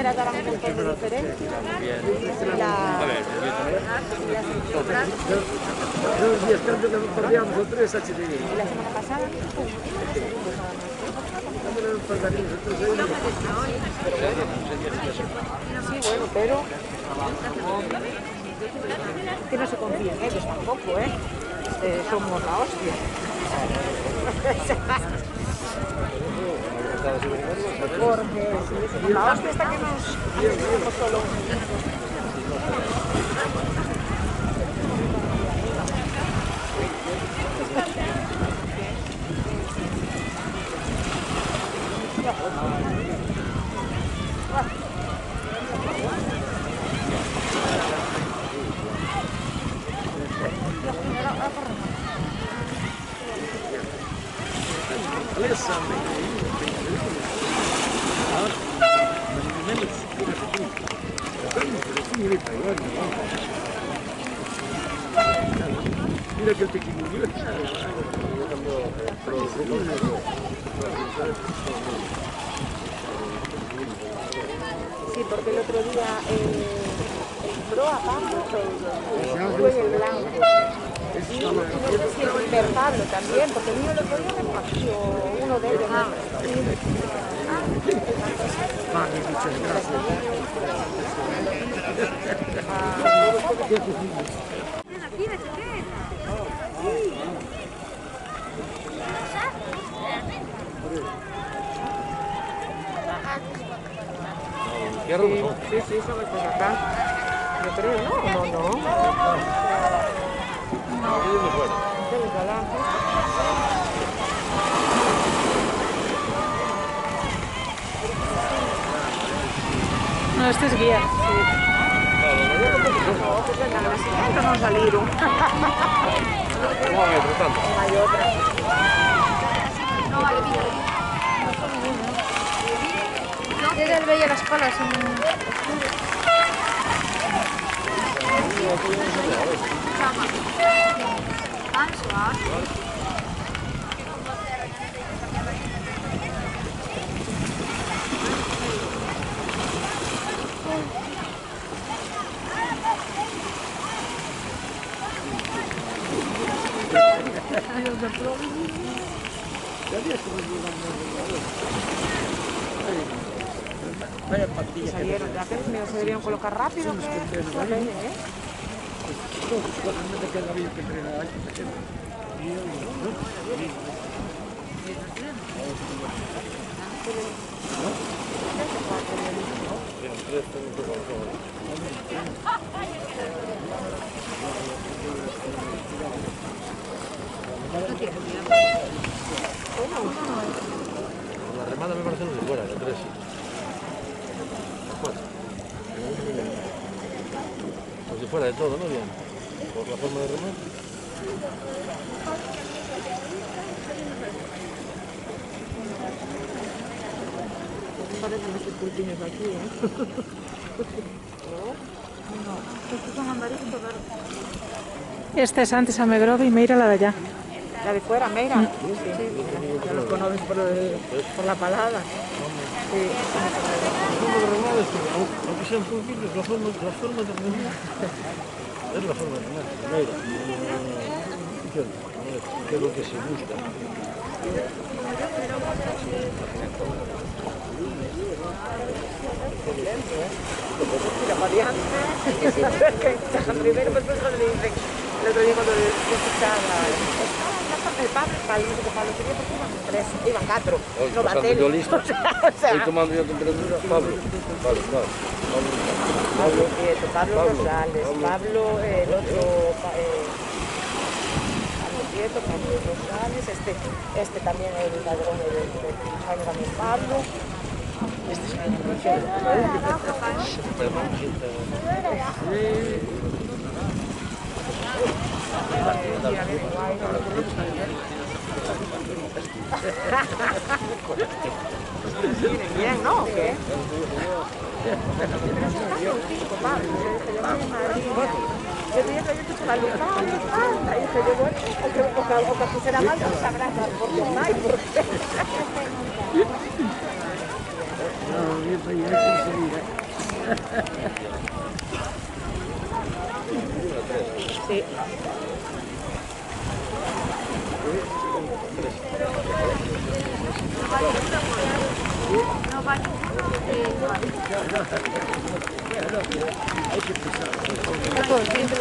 primeras darán un montón de diferencia. Dos días tanto que perdíamos o tres HDI. Y la semana pasada, sí, bueno, pero que no se confíen ellos tampoco, ¿eh? Somos la hostia. Porque si somos la hostia hasta que nos solo. Mira que el pequeñillo. Sí, porque el otro día entró a Pablo fue el blanco. Y no sé si el primer Pablo también, porque el mío el otro día me partió uno de ellos. Vale, muchas gracias. Sí, son estos acá. Yo creo, ¿no? No. No, este es guía. Sí. No, pues venga, la siguiente no salieron. Hay otra. Llega el bello las colas. Vaya patilla. Salieron, ya que se debieron colocar rápido. Queda bien que entrenar. La remada me parece muy buena, de tres. Como si fuera de todo, ¿no? Bien. Por la forma de remar. Parecen estos pulpiños aquí, ¿eh? No, estos son amarillos, pero... Este es antes a Megrove y Meira la de allá. ¿La de fuera, Meira? Sí, ya los conoces por la palada. Sí. Los remates, aunque sean poquitos, la forma de remar es la forma de remar. Mira, ¿qué es lo que se busca? Primero, pues le dicen, el otro día cuando le escuchaba, el Pablo, no sé qué Pablo sería, porque iban tres, iban cuatro, no Bastante yo listo. Estoy tomando yo temperatura. Pablo Quieto, Pablo Rosales, Pablo, el otro, Pablo Quieto, Pablo Rosales, este también, el ladrón de Jaime también Pablo. Este es el Vienen bien, ¿no? ¿O qué? Yo dije que yo te la luz, y dije yo, bueno, o que pusiera mal, no sabrás porque no hay, porque... No, bien, ya conseguiré. Sí. No vale. Está todo simple.